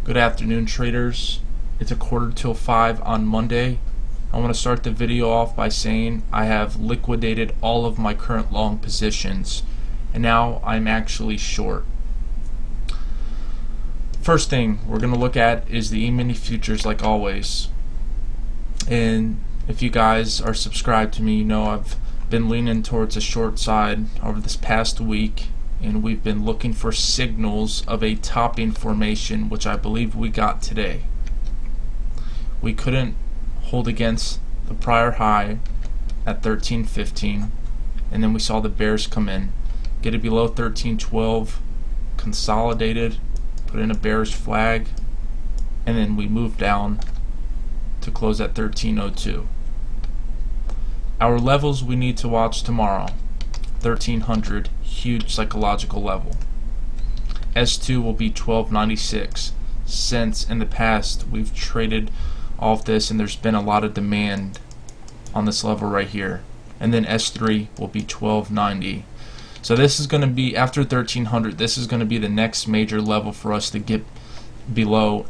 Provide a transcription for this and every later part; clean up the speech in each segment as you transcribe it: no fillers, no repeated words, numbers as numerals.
Good afternoon, traders. It's a 4:45 on Monday. I want to start the video off by saying I have liquidated all of my current long positions, and now I'm actually short. First thing we're going to look at is the E-mini futures, like always. And if you guys are subscribed to me, you know I've been leaning towards the short side over this past week, and we've been looking for signals of a topping formation, which I believe we got today. We couldn't hold against the prior high at 13.15, and then we saw the bears come in, get it below 13.12, consolidated, put in a bearish flag, and then we moved down to close at 13.02. Our levels we need to watch tomorrow: 1300, huge psychological level. S2 will be 1296. Since in the past we've traded off this and there's been a lot of demand on this level right here. And then S3 will be 1290. So this is going to be, after 1300, this is going to be the next major level for us to get below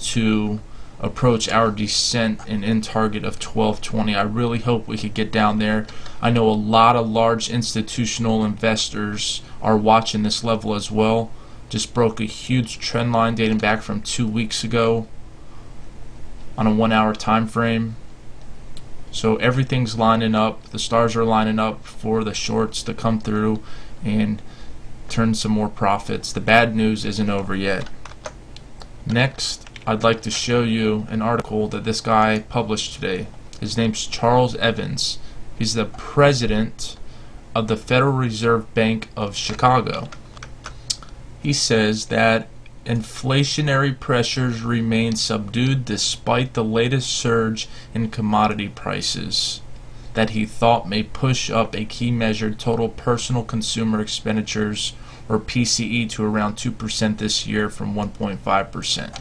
to approach our descent and end target of 1220. I really hope we could get down there. I know a lot of large institutional investors are watching this level as well. Just broke a huge trend line dating back from 2 weeks ago on a 1 hour time frame. So everything's lining up. The stars are lining up for the shorts to come through and turn some more profits. The bad news isn't over yet. Next, I'd like to show you an article that this guy published today. His name's Charles Evans. He's the president of the Federal Reserve Bank of Chicago. He says that inflationary pressures remain subdued despite the latest surge in commodity prices that he thought may push up a key measure, total personal consumer expenditures, or PCE, to around 2% this year from 1.5%.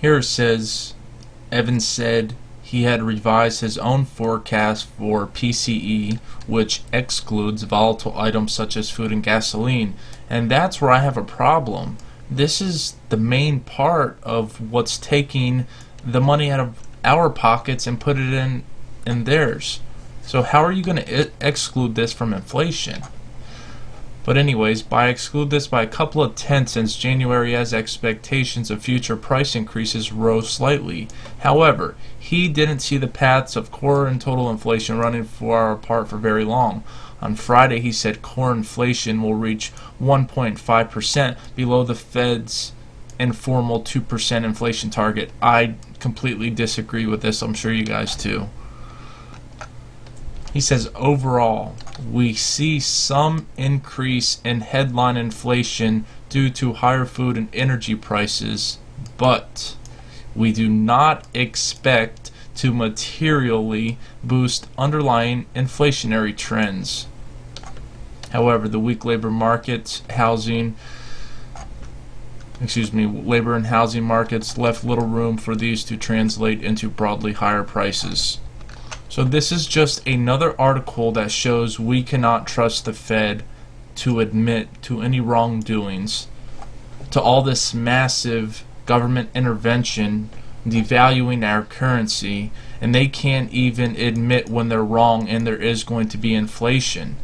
Here it says, Evans said he had revised his own forecast for PCE, which excludes volatile items such as food and gasoline. And that's where I have a problem. This is the main part of what's taking the money out of our pockets and put it in theirs. So how are you going to exclude this from inflation? But anyways, exclude this by a couple of tenths since January, as expectations of future price increases rose slightly. However, he didn't see the paths of core and total inflation running far apart for very long. On Friday, he said core inflation will reach 1.5%, below the Fed's informal 2% inflation target. I completely disagree with this. I'm sure you guys too. He says overall, we see some increase in headline inflation due to higher food and energy prices, but we do not expect to materially boost underlying inflationary trends. However, the weak labor and housing markets left little room for these to translate into broadly higher prices. So this is just another article that shows we cannot trust the Fed to admit to any wrongdoings, to all this massive government intervention, devaluing our currency, and they can't even admit when they're wrong and there is going to be inflation.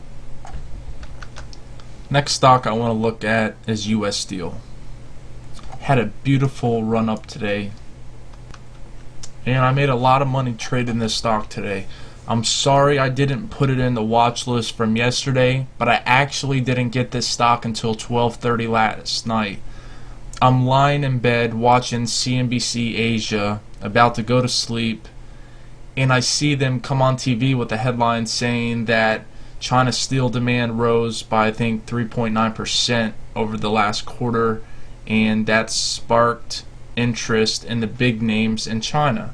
Next stock I want to look at is US Steel. Had a beautiful run up today, and I made a lot of money trading this stock today. I'm sorry I didn't put it in the watch list from yesterday, but I actually didn't get this stock until 12:30 last night. I'm lying in bed watching CNBC Asia, about to go to sleep, and I see them come on TV with a headline saying that China steel demand rose by, I think, 3.9% over the last quarter, and that sparked interest in the big names in China.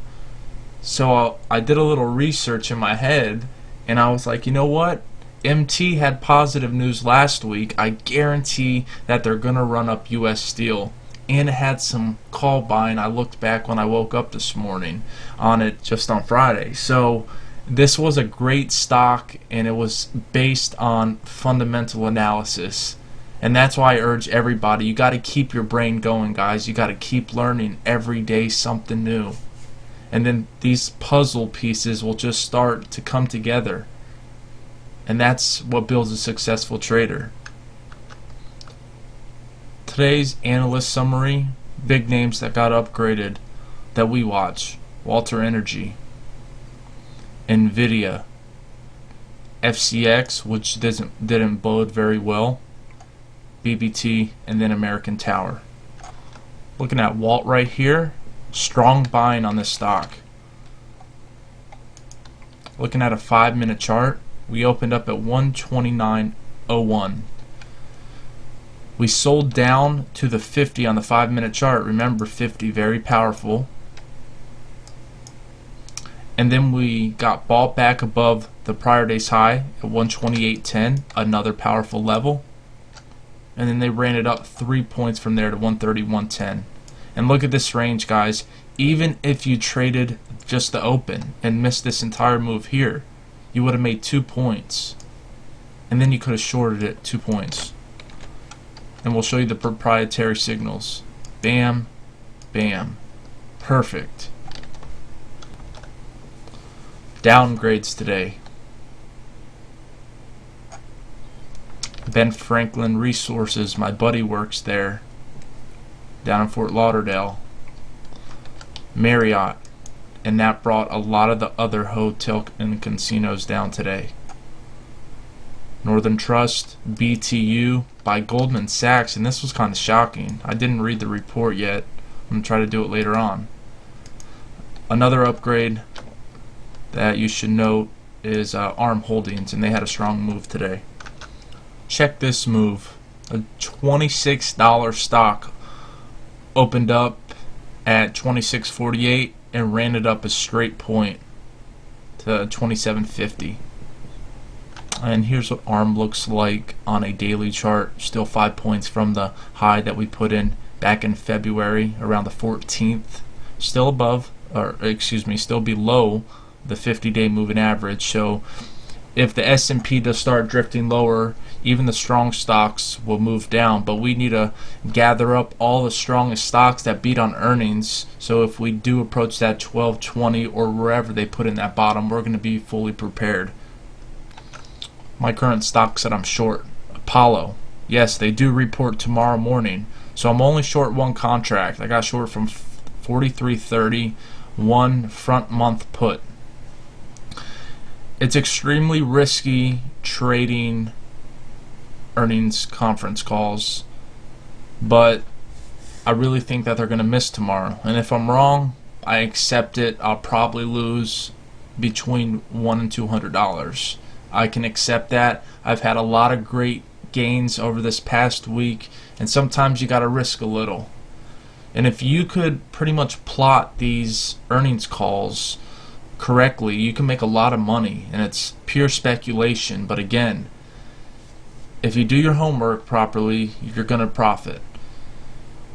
So I did a little research in my head, and I was like, you know what? MT had positive news last week. I guarantee that they're going to run up US Steel. And it had some call buying. I looked back when I woke up this morning on it just on Friday. So this was a great stock, and it was based on fundamental analysis. And that's why I urge everybody, you got to keep your brain going, guys. You got to keep learning every day something new. And then these puzzle pieces will just start to come together. And that's what builds a successful trader. Today's analyst summary, big names that got upgraded that we watch: Walter Energy, Nvidia, FCX, which didn't bode very well, BBT, and then American Tower. Looking at Walt right here, strong buying on this stock. Looking at a 5-minute chart, we opened up at 129.01. We sold down to the 50 on the 5-minute chart. Remember, 50 very powerful. And then we got bought back above the prior day's high at 128.10, another powerful level. And then they ran it up 3 points from there to 131.10. And look at this range, guys. Even if you traded just the open and missed this entire move here, you would have made 2 points. And then you could have shorted it 2 points. And we'll show you the proprietary signals. Bam, bam. Perfect. Downgrades today. Ben Franklin Resources, my buddy works there, down in Fort Lauderdale. Marriott, and that brought a lot of the other hotel and casinos down today. Northern Trust, BTU by Goldman Sachs, and this was kind of shocking. I didn't read the report yet. I'm going to try to do it later on. Another upgrade that you should note is ARM Holdings, and they had a strong move today. Check this move. A $26 stock opened up at $26.48 and ran it up a straight point to $27.50. And here's what ARM looks like on a daily chart. Still 5 points from the high that we put in back in February around the 14th. Still above, or excuse me, still below the 50-day moving average. So if the S&P does start drifting lower, even the strong stocks will move down. But we need to gather up all the strongest stocks that beat on earnings. So if we do approach that 1220 or wherever they put in that bottom, we're going to be fully prepared. My current stocks that I'm short: Apollo. Yes, they do report tomorrow morning, so I'm only short one contract. I got short from 43.30, one front month put. It's extremely risky trading earnings conference calls, but I really think that they're going to miss tomorrow. And if I'm wrong, I accept it. I'll probably lose between $100 and $200. I can accept that. I've had a lot of great gains over this past week, and sometimes you got to risk a little. And if you could pretty much plot these earnings calls correctly, you can make a lot of money, and it's pure speculation. But again, if you do your homework properly, you're going to profit.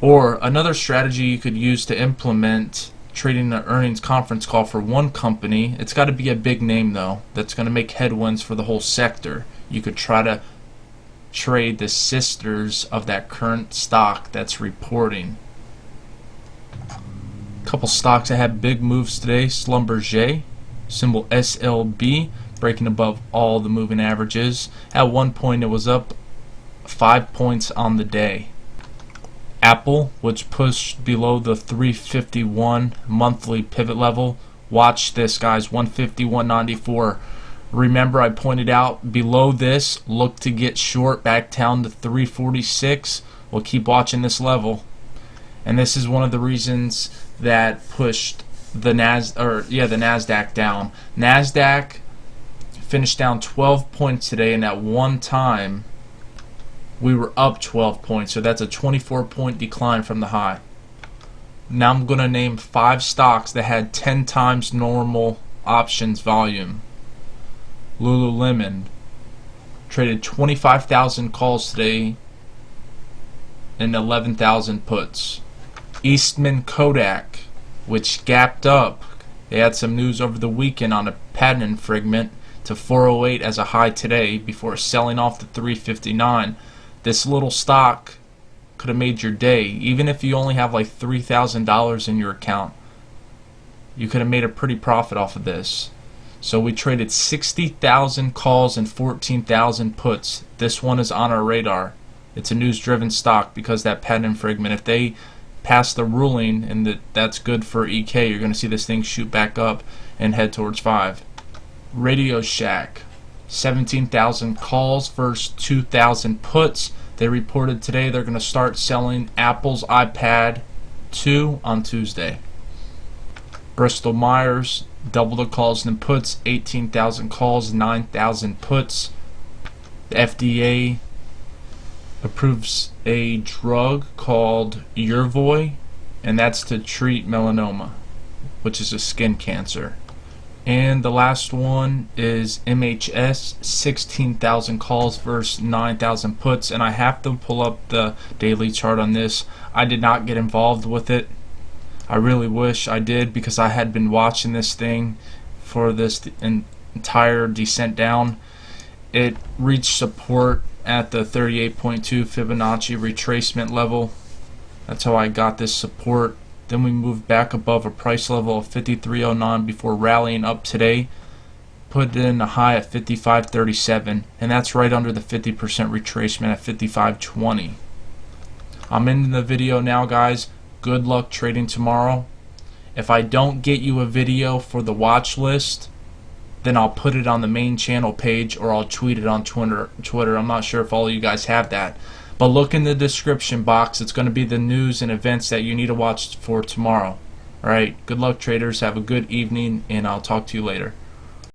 Or another strategy you could use to implement trading the earnings conference call for one company, it's got to be a big name though, that's going to make headwinds for the whole sector. You could try to trade the sisters of that current stock that's reporting. A couple stocks that had big moves today: Schlumberger, symbol SLB, breaking above all the moving averages. At one point it was up 5 points on the day. Apple, which pushed below the 351 monthly pivot level. Watch this, guys. 151.94. Remember, I pointed out below this, look to get short back down to 346. We'll keep watching this level, and this is one of the reasons that pushed the Nasdaq down. Nasdaq finished down 12 points today, and at one time we were up 12 points, so that's a 24-point decline from the high. Now I'm going to name 5 stocks that had 10 times normal options volume. Lululemon traded 25,000 calls today and 11,000 puts. Eastman Kodak, which gapped up. They had some news over the weekend on a patent infringement to 408 as a high today before selling off to 359. This little stock could have made your day. Even if you only have like $3,000 in your account, you could have made a pretty profit off of this. So we traded 60,000 calls and 14,000 puts. This one is on our radar. It's a news-driven stock because that patent infringement. If they pass the ruling and that's good for EK, you're going to see this thing shoot back up and head towards 5. Radio Shack, 17,000 calls versus 2,000 puts. They reported today they're going to start selling Apple's iPad 2 on Tuesday. Bristol Myers, double the calls and puts, 18,000 calls, 9,000 puts. The FDA approves a drug called Yervoy, and that's to treat melanoma, which is a skin cancer. And the last one is MHS, 16,000 calls versus 9,000 puts. And I have to pull up the daily chart on this. I did not get involved with it. I really wish I did, because I had been watching this thing for this entire descent down. It reached support at the 38.2 Fibonacci retracement level. That's how I got this support. Then we moved back above a price level of 53.09 before rallying up today. Put in a high at 55.37, and that's right under the 50% retracement at 55.20. I'm ending the video now, guys. Good luck trading tomorrow. If I don't get you a video for the watch list, then I'll put it on the main channel page, or I'll tweet it on Twitter. I'm not sure if all of you guys have that. But look in the description box. It's going to be the news and events that you need to watch for tomorrow. Alright, good luck traders. Have a good evening, and I'll talk to you later.